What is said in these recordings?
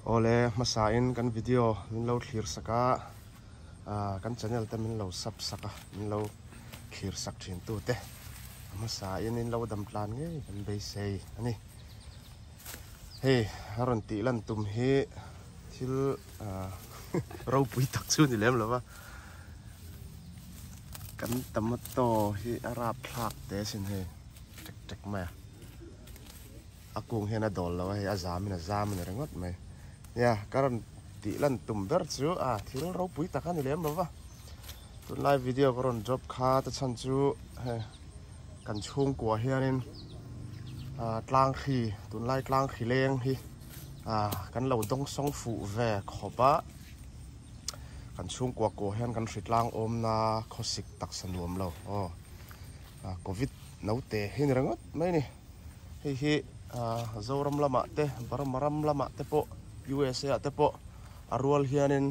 Ole masain kan video min lo clear saka kan channel te min lo sub saka min lo clear sak thin tu te masain in lo dam tlan nge kan be sei ani he haron ti lan tum he thil ro pui tak chu ni lem lo wa kan tamato hi arab phak te sin he tek tek ma akung hena dol lo he azam ni rengot mai ya karon ti lan tum ber chu thil ro pui tak ani lem lo wa tun live video karon job kha ta chan chu he kan chung kwa hianin tlang khi tun lai tlang khi leng hi kan lo dong song fu ve khopa kan chung kwa ko hian kan ritlang om na khosik tak sanuam lo covid no te hin rangot mai ni hi zoram lama te maram lama te po USA te po arwal hianin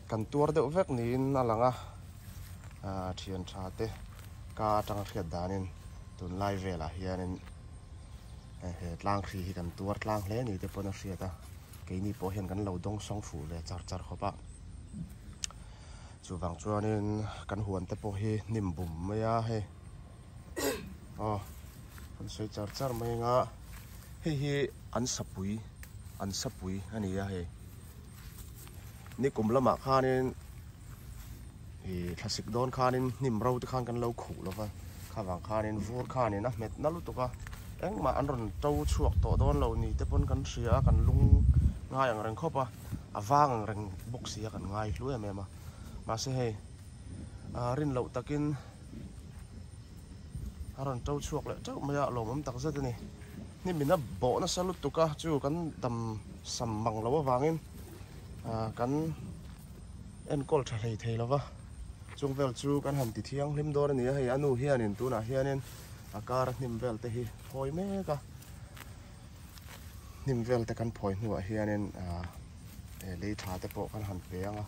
kan tur de vek ni in alanga thian tha te ka tang khiat danin tun lai vela hianin he tlang khi hi kan tur tlang hle ni te pona hriata ke ni po hian kan lo dong song fu le char khopa chu wang chuanin kan huan te po hi nim bum maya he kan soi char mai nga hi an sapui ani ya he ni kumlama khanin hi classic don khanin nim ro te khan kan lo khu lo wa khawang khanin vor khanin met nalu tuka engma anron tau chuak to don lo ni te pon kan ria kan lung ngai ang reng khopa awang reng boxia kan ngai hlue mema ma se he rin lo takin aron tau chuak le tau maya lo mam tak zat ni ni mina bo na salut tuka chu kan dam sam mang lo wangin kan en kol thalei thei lo wa chung vel chu kan han ti thiang hlim dor ni hei anu hianin tuna hianin akar nim vel te hi phoi me ka nim vel te kan phoi nuwa hianin le tha te po kan han pe anga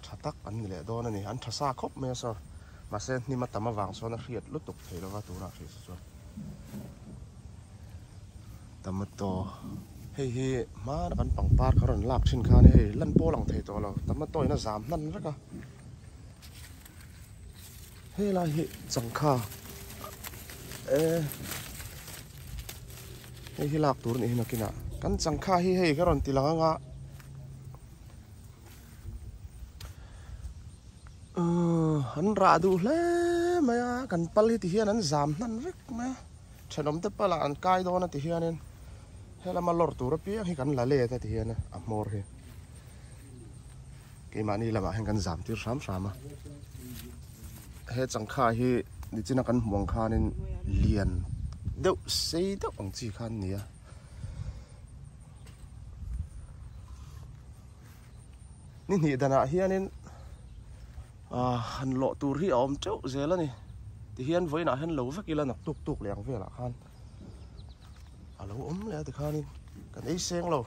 thatak an ni le don ani an thasa khop me so ma se ni ma tama wang so na riat lutuk thei lo wa tura ri so tamato hei ma kan pangpar karon lak thin kha ni hei lan po lang thei to lo tamato ina zam nan raka hei la hi changkha hei lak tur ni hinakina kan changkha hi hei karon tilanga nga han ra du hle maya kan pal hi ti hian an zam nan rek ma thenom te pala an kai do na ti hianin hela ma lor tur pi hi kan la le ta ti hian a mor hi ke mani lama hen kan zam tir sam sama he changkha hi ni china kan muang khanin lian deuh sei deuh ang chi khan nia ni ni dana hianin han lo tur hi om chau zela ni ti hian voina han lo vakila nak tuk leng vela khan alo om le te khanin kan ei seng lo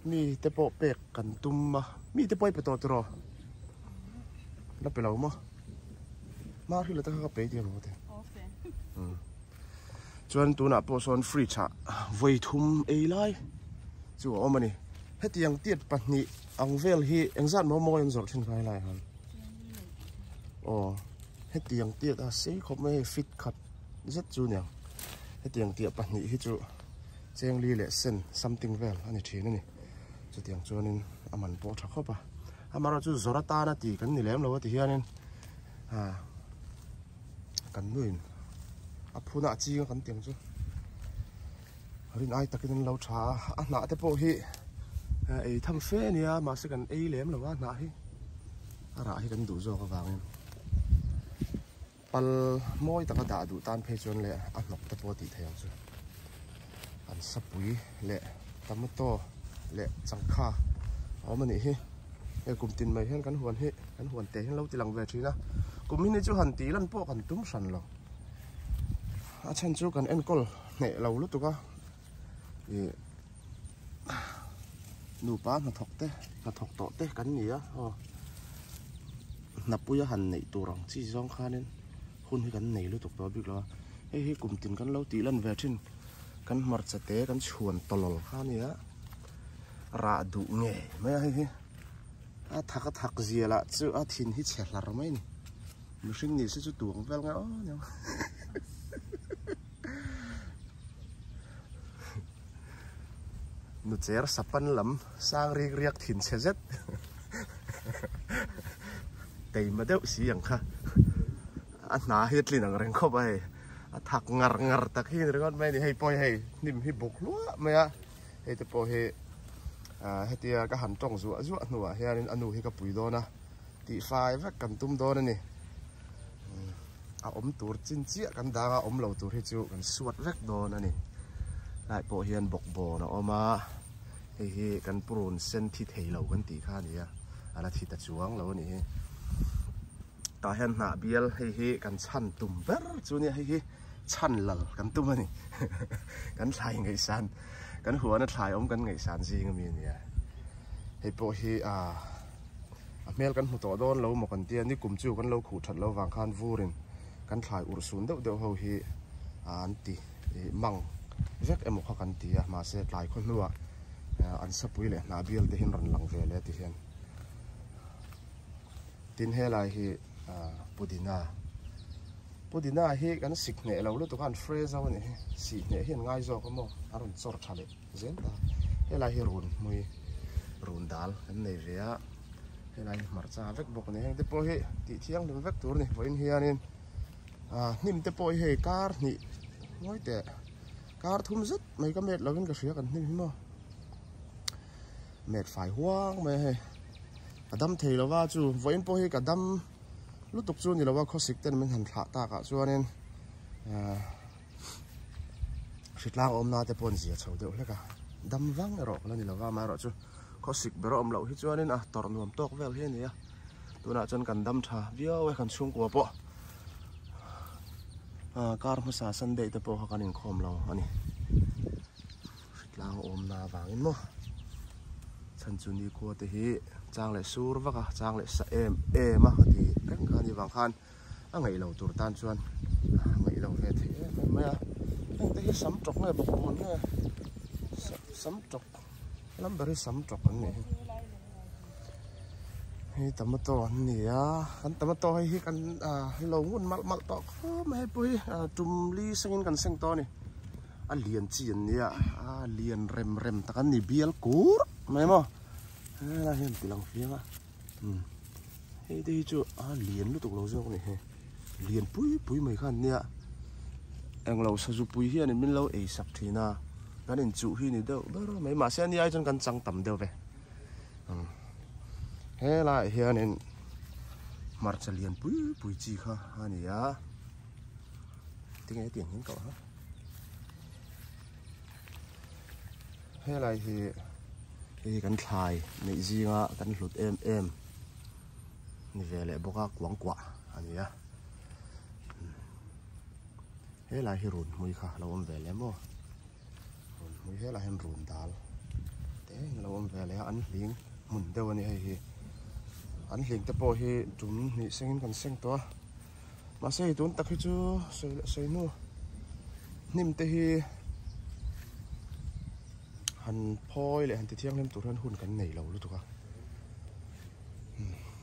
mi te po pek kan tumma mi te poi peto tro la pelo mo ma ri la ta ka pe ti mo te chuan tu na po son free cha voi thum ei lai chu omani hetiang tiat pahni ang vel hi engzat mo yang zor thin khai lai han hetiang tiat sei khop me fit khat zet chu nyang hetiang tiat pahni hi chu cheng li le sen something vel ani thina ni chu tiang chuanin aman po tha khopa amara chu zorata na ti kan ni lem lo ti hianin kan nuin aphuna chi kan tiang chu rin ai takin lo tha na te po hi ei tham fe nia ma se kan ei lem lo wa na hi ara hi kan du zo ka wangin pal moi taka da du tan phe chon le a nok te po ti thayang chu an sapui le tamato le changkha omani hi e kumtin mai hen kan huan te hen lo ti lang ve thina kumin ni chu han ti lan po kan tum san lo a chan chu kan enkol ne lo lu tuka nu pa na thok to te kan ni a na puya han nei turang chi zong khanin hun hi kan nei lu tuk to bik lo hi kumtin kan lo ti lan ve thin kan mar chate kan chuan tolol kha nia ra du nge mai hi a thak ziala chu a thin hi chhlar mai ni mihring ni se chu tuang vel nga o nya nu cher sapan lam sang riak thin chezet tei ma deuh si yang kha a hna hitlin ang reng khop ai a thak ngar tak hi ringot mai ni hei poi hei nim hi bok lua mai a hei te po he hetia ka han tong zu nuwa hianin anu hi ka pui dona ti fai va kan tum dona ni a om tur chin chia kan danga om lo tur hi chu kan suat vek dona ni lai po hian bok bo na oma hi kan prun sen thi thei lo kan ti kha nia ala thi ta chuang lo ni ta hian na bial hi kan chan tum ber chu ni hi chan lal kan tum ani kan thlai ngai san kan huana thlai om kan ngai san ji ngami nia hei po hi a mel kan hu to don lo mo kan ti ani kum chu kan lo khu that lo wang khan vurin kan thlai ur sun deuh ho hi an ti mang vek emo kha kan ti a ma se tlai khon nuwa an sapui le na bial te hin ran lang ve le ti hian tin helai hi pudina hi kan sik ne lo lu to kan fresh aw ni si ne hian ngai zo ko mo aron chor khale zen ta helai hi run dal kan nei ve a helai marcha vek bok ne heng te po hi ti thiang dum vek tur ni voin hianin nim te po hi kar ni ngoi te kar thum zet mai ka met lovin ka hria kan nim mo met fai huang mai he adam thei lawa chu voin po hi kadam lutuk chu ni lawa khosik ten men han thla ta ka chuanin hritlang om na te pon zia chho deuh hleka dam wang ero la ni lawa ma ro chu khosik bero om lo hi chuanin a tor nuam tok vel he nia tuna chon kan dam tha viau we kan chung ko po kar musa sunday te po ha kanin khom lo ani hritlang om na wangin mo chan chu ni ko te hi chang le sur waka chang le sa em a ti kan khani wang khan a ngai lo tur tan chuan ngai lo ve the ma ya te hi sam tok nge bok mon nge sam tok lam bari sam tok an ne hi tomato an ni ya kan tomato hi kan lo ngun mal to ma he pui tum li sengin kan seng to ni a lian chi an nia a lian rem takan ni bial kur mai mo la hian tilang fianga hei te hi chu lian lu tuk lo zo ni he lian pui mai khan nia eng lo sa zu pui hian min lo ei sak thina kan in chu hi ni deuh ber mai ma se ni ai chon kan chang tam deuh ve he la hian in marcha lian pui chi kha ania tiếng hin cậu ha he lai hi kan thlai nei zinga kan hlut em ni vele boka kwang kwa ania he lai hi run mui kha lo om vele mo run mui he la hen run dal te lo om vele an hling mun deuh ani hi an hling te po hi tum ni sengin kan seng to ma sei tun tak hi chu sei nu nim te hi han phoi le han ti thiang lem tur han hun kan nei lo lu tu ka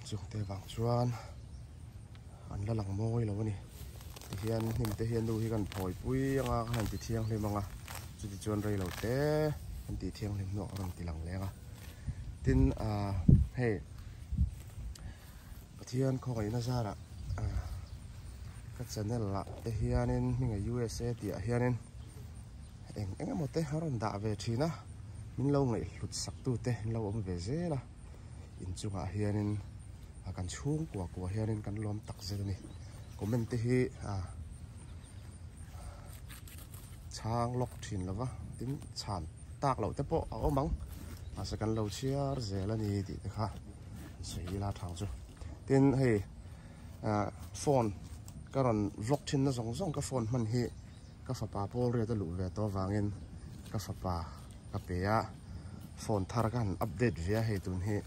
chung te wang chuan an la lang moi lo ni ti hian nim te hian lu hi kan phoi pui anga han ti thiang lem anga chu ti chuan rei lo te han ti thiang lem no ron ti lang lenga tin hey pathian kho ngai na zara ka channel la te hianin minga USA ti hianin eng mo te haron da ve thina min lo ngai hlut sak tu te lo om ve zela in chunga hianin kan chung kwa hianin kan lom tak zel ni comment te hi chang lok thin lawa tin chan tak lo te po omang asa kan lo chiar zela ni ti te kha sei la thang chu tin hei phone karon vlog thin na zong ka phone man hi ka fa pa pol re ta lu ve to wangin ka fa pa ka pe ya phone thar kan update via he tun hi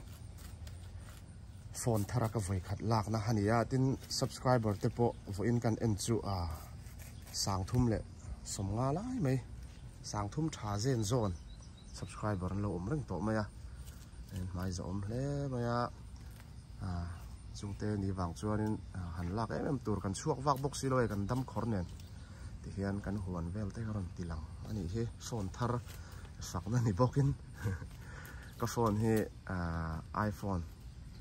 phone thara ka voi khat lak na hania tin subscriber te po vo in kan en chu sang thum le som nga lai mai sang thum tha zen zone subscriber lo reng to maya mai zom hle maya chung te ni wang chuanin han lak em tur kan chuak wak box siloi kan dam khor nen ti hian kan huan vel te ron tilang ani hi phone thar sak na ni bokin ka phone hi iPhone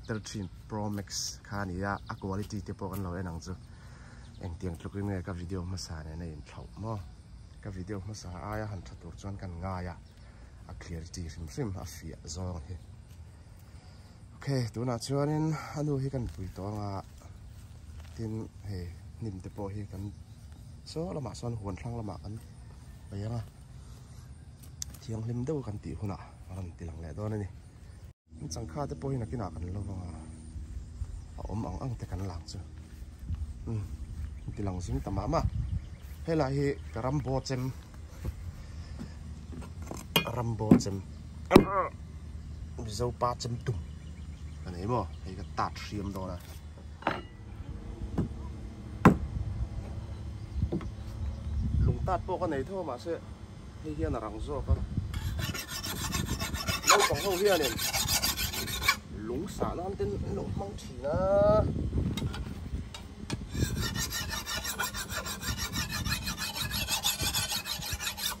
13 Pro Max kha ni ya a quality te po kan lo enang chu eng tiang tlukin nge ka video ma sa ne na in thau mo ka video ma sa aya han thatur chuan kan nga ya a clarity rim a fia zong hi okay tuna chuanin anu hi kan pui to nga tin he nim te po hi kan so lama son huan thlang lama kan bayanga thiang lim deuh kan ti huna ran tilang le don ani changkha te po hi na kina kan lo wanga a om ang te kan lang chu tilang sing tamama hela hi rambo chem zo pa chem tum anh ấy mà hay cái tạt xiêm đó là lùng tạt bộ cái này thôi mà sẽ hay hiền là răng rô con lâu còn không hiền này lùng xả nó ăn tên lùng măng chỉ na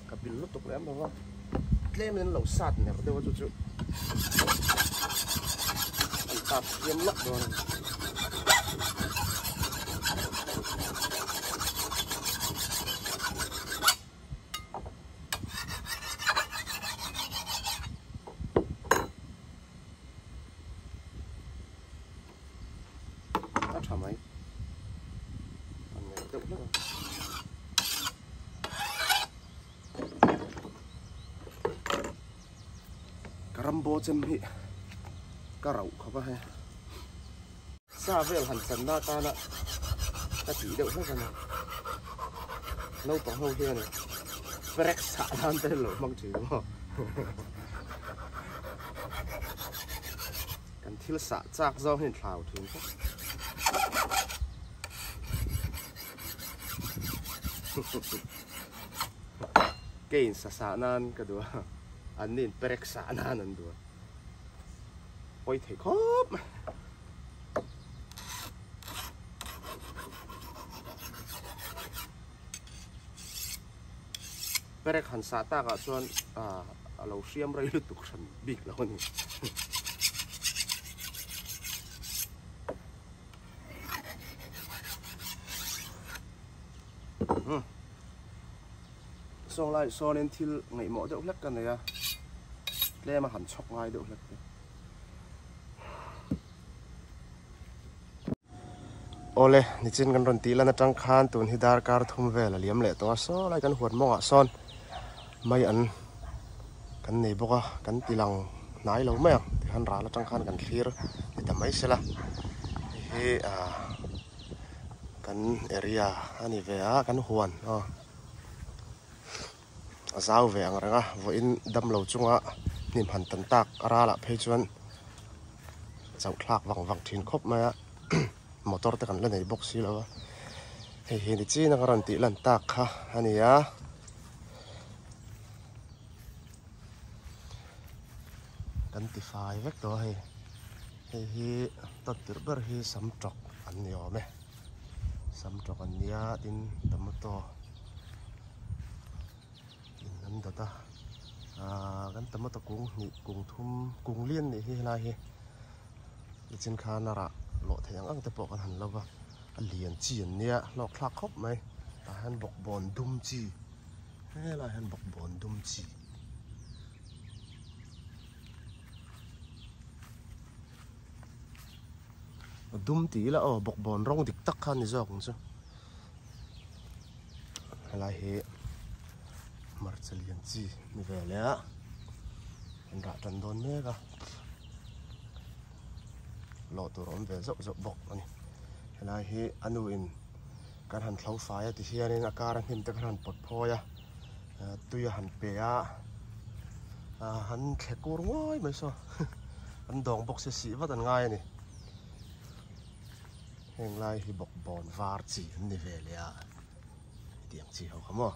cái pin lúc tục lém đâu không lém lên lẩu sạt này đâu có chút tạt xiêm lắc rồi tắt hả mấy anh này tự lắm Carambo chấm hị cá rau không phải xa về hẳn sần na ta nè ta chỉ đậu hết rồi nè lâu còn lâu kia này break xả lan tới lỗ măng chỉ đúng không cần thiếu xả chạc do hiện thảo thì cái xả nan cái đó anh nên break xả nan anh đó ôi thấy khóc Perek han sata ka chuan lo siam rai lu tuk san big lo ni song lai so nen thil ngai mo deuh hlek kan ya le ma han chok ngai deuh hlek ole ni chin kan ron ti lana tang khan tun hidar kar thum vel liam le to so lai kan huat monga son mai an kan nei boka kan tilang nai lo mai han ra la tang khan kan clear ni ta mai sela he kan area ani ve a kan huan zau ve ang ranga vo in dam lo chunga nim han tan tak ara la phei chuan chau thlak wang thin khop mai a motor te kan la nei box hi lo he ni chi na karan ti lan tak kha ania kan ti fai vek to hi tot tir ber hi sam tok an yo me sam tok an nia tin tomato in nan da kan tomato kung thum kung lien ni hi la hi chin kha na ra lo thang ang te po kan han lova a lian chi an nia lok thlak khop mai ta han bok bon dum chi he la han bok bon dum chi dum ti la bok bon rong dik tak khan ni jok chu hala he marchalian chi ni vele a an ra tan don me ka lo tu rom ve zop bok ani hala he anu in kan han thlau fa ya ti hianin akar him te kan pot phoya tuya han pe a han thekur ngoi mai so an dong bok se si wat an ngai ni heng lai hi bok bon var chi ni ve le a tiang chi ho khamo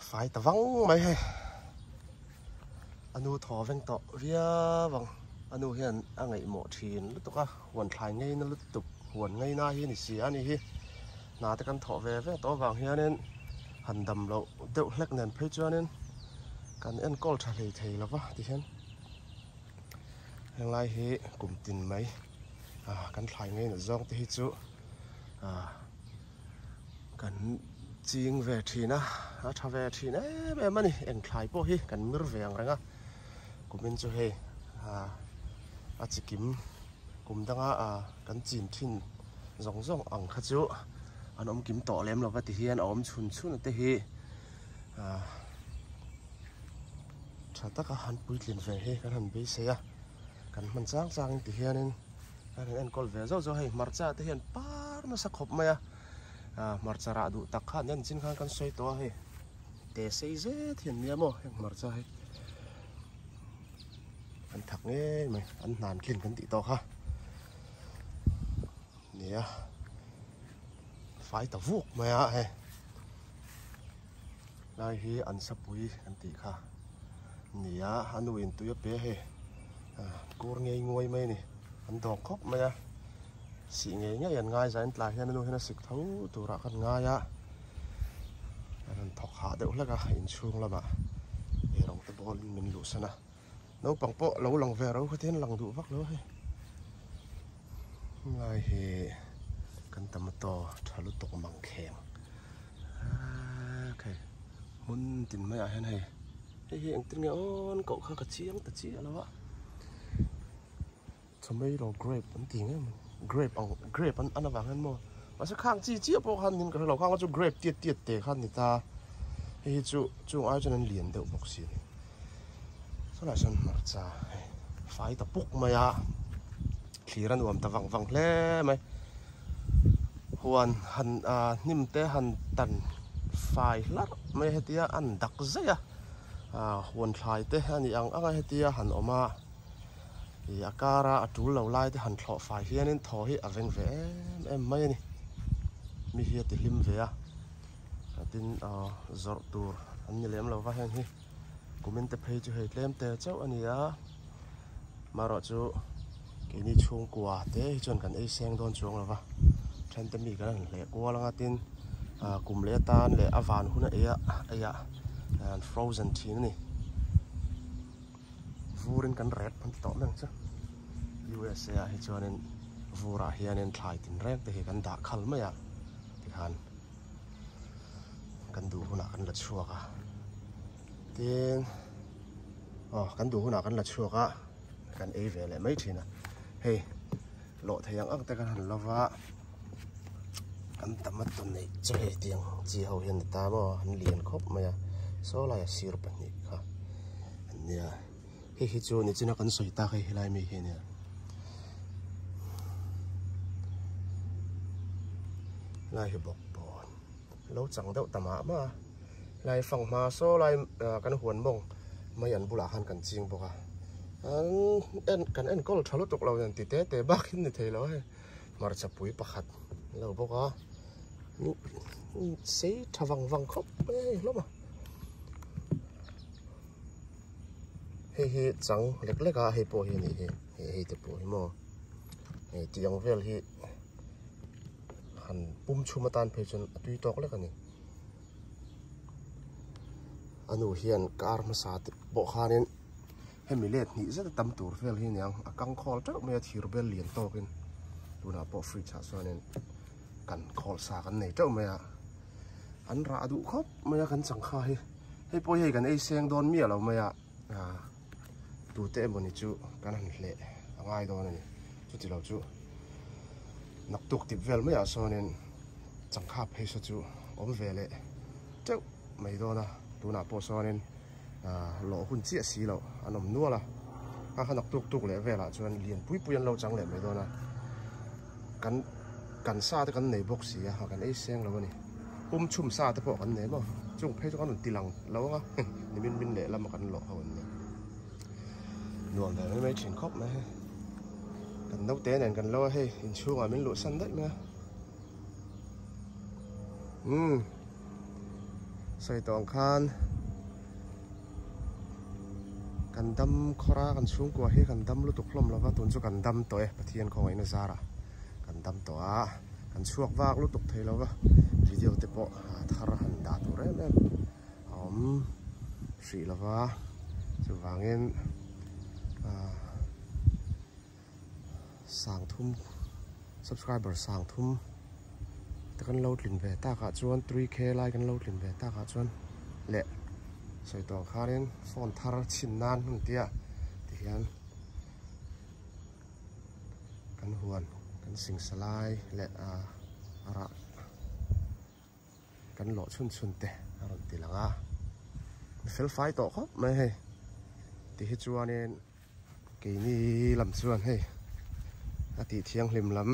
phải tao vắng mấy hay anh thọ ven tọ vía vâng anh hiện anh ấy mỏ thìn lúc đó hoàn thành ngay nó lúc tục hoàn ngay na hi này xí anh hi nãy ta căn thọ về tọ vàng hi nên hành đầm lộ đậu lắc nền phê cho nên cần ăn col trả lời thầy là vâng thì hen hiện lại hi cùng tin mấy căn thành ngay là giông thì chú cần chiên về thì na thà về thì nè bé mà nè em khai po hi cần mưa vàng rồi á cũng bên chỗ he chỉ kiếm cũng đang cần chiên thìn rong rong ăn khát chú anh ông kiếm tỏ lem là vậy thì anh ông chun chun là hi chả tất cả hắn bụi liền về he cần hắn bị xe cần mình sáng sáng thì anh nên col về rồi hay mar cha thì hiện par nó sắc hộp mày mar cha ra đủ tắc khăn nên xin khăn cần xoay to hay để xây dễ thiền nhé mò mar cha hay anh thắc nghe mày anh nàn kiên cần tị to ha nè phải tao vuốt mày hay đây hi anh sắp bụi anh tị ha nè anh nuôi tụi bé hay cô nghe ngồi mày nè anh đòn khóc mày xị nghe nhá anh ngay ra anh lại hiện nó hiện xịt thấu tụ ra con ngay anh thọc hạ đều là cả hình chuông là mà để lòng cái bò mình lụt sana nấu bằng bộ lâu lòng về đâu có thể lòng đủ vắt lâu hay ngay thì cần tầm to thà lúc tục bằng kèm ok muốn tìm mấy ai này hiện tin nghe ôn cậu khá cả chiếng tất chi là vậy tomato grape anh tiếng ấy grape anh vàng hơn mua mà sẽ khang chi chiếc bộ khăn nên cái lẩu khang có chỗ grape tiệt để khăn người ta thì chú ai cho nên liền đậu bọc xịn sau lại xong mặt ra phải tập bốc mày khi ra nuông ta vàng lẽ mày hoàn hành niệm tế hành tần phải lát mày hết tia ăn đặc dễ hoàn lại tế anh ăn hết tia hành oma thì akara chú lâu lai thì hành thọ phải hiền nên thọ hi ven về em mấy nè mi hiền thì lim về tin giọt tour anh nhớ em lâu vào hen hi comment tập hay cho hay lem te cháu anh mà rồi chú cái này chuông quà thế chọn cần ấy sen đón chuông là vào trên tấm mi cái này lẹ qua là tin cùng lẹ tan lẹ avan hun ấy frozen tea này vurin kan red pan to nang cha USA hi chuanin vura hianin thlai tin rek te hi kan da khal mai ti khan kan du huna kan la chuaka tin kan du huna kan la chuaka kan ei ve le mai thina hei lo theyang ang te kan han lova kan tamat tun nei che tiang chi ho hian ta mo han lian khop mai so la sir pan ni kha ania hi chu ni china kan soi ta khai hilai mi he ne lai hi bok bon lo chang deuh tama ma lai phang ma so lai kan huan mong mai an bula han kan ching boka kan en kol thalo tok lo nan ti te bak hin ni thei lo he mar chapui pakhat lo boka ni sei thawang khop lo ma hi chẳng lek à hi po hi ni hi te po hi mo hi tiang vel hi han pum chuma tan phe chon atui tok lek ani anu hian kar ma sa te bo khanin hemi let ni za tam tur vel hi nyang akang khol tok me thir bel lian tokin tuna po free cha sonen kan khol sa kan nei tok me an ra du khop me kan chang kha hi po hi kan ei seng don mi lo me tu te boni chu kan han hle angai don ani chu ti lo chu nak tuk ti vel me so nen chang kha phe so chu om vele cheu mai do na tu na po so nen lo hun chi si lo anom nu la ka nak tuk le vela chuan lian pui an lo chang le mai do na kan sa te kan nei box si kan ei seng lo ni pum chum sa te po kan nei mo chung phe chu kan tilang lo nga ni min le lam kan lo hawn ni nuông về mấy chuyện khóc mà cần nấu té này cần lo hay hình chuông ở bên lụa xanh đấy mà soi tong khan kan dam khora kan chung kwa hi kan dam lu tu khlom lova tun chu kan dam toy pathian khong ina zara kan dam to a kan chuak wak lu tuk thei lova video te po thar han da tu re mem hri lova chu wangin sang thum subscriber sang thum ta kan lo tlin ve ta kha chuan 3k like kan lo tlin ve ta kha chuan le soi tong kharin phone thar chin nan hun tia ti hian kan huan kan sing salai le ara kan lo chun chun te aron ti langa fel fai to khop mai he ti hi chuanin ke ni lam chuan he ati thiang hlim lam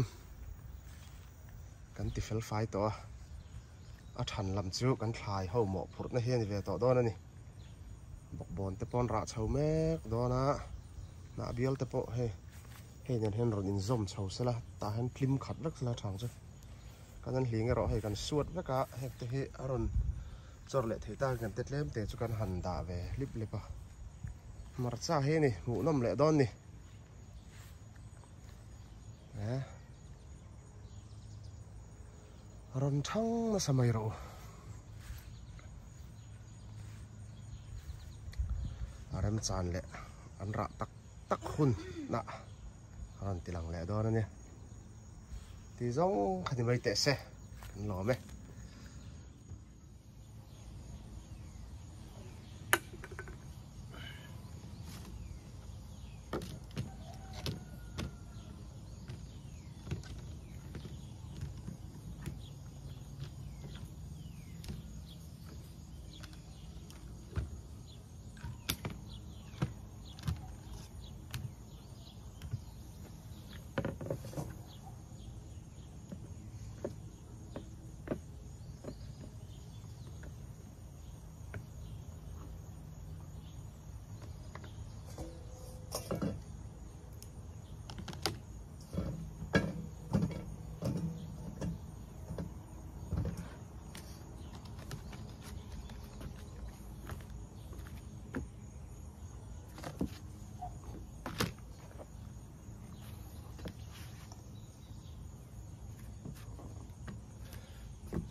kan ti fel fai to a than lam chu kan thlai ho mo phur na hian ve to do na ni bok bon te pon ra chho mek do na na bial te po he nen hen ron in zom chho sala ta hen klim khat lak sala thang chu kan an hling ro he kan suat veka he te he aron chor le thei ta kan tetlem te chu kan han da ve lip lipa mar cha he ni mu nom le don ni ron thang na samai ro aram chan le an ra tak tak hun na ron tilang le do na ni ti zong khani mai te se kan lo me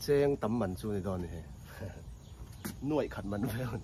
cheng tắm mặn chu này đòn này nuôi khát mặn phải không?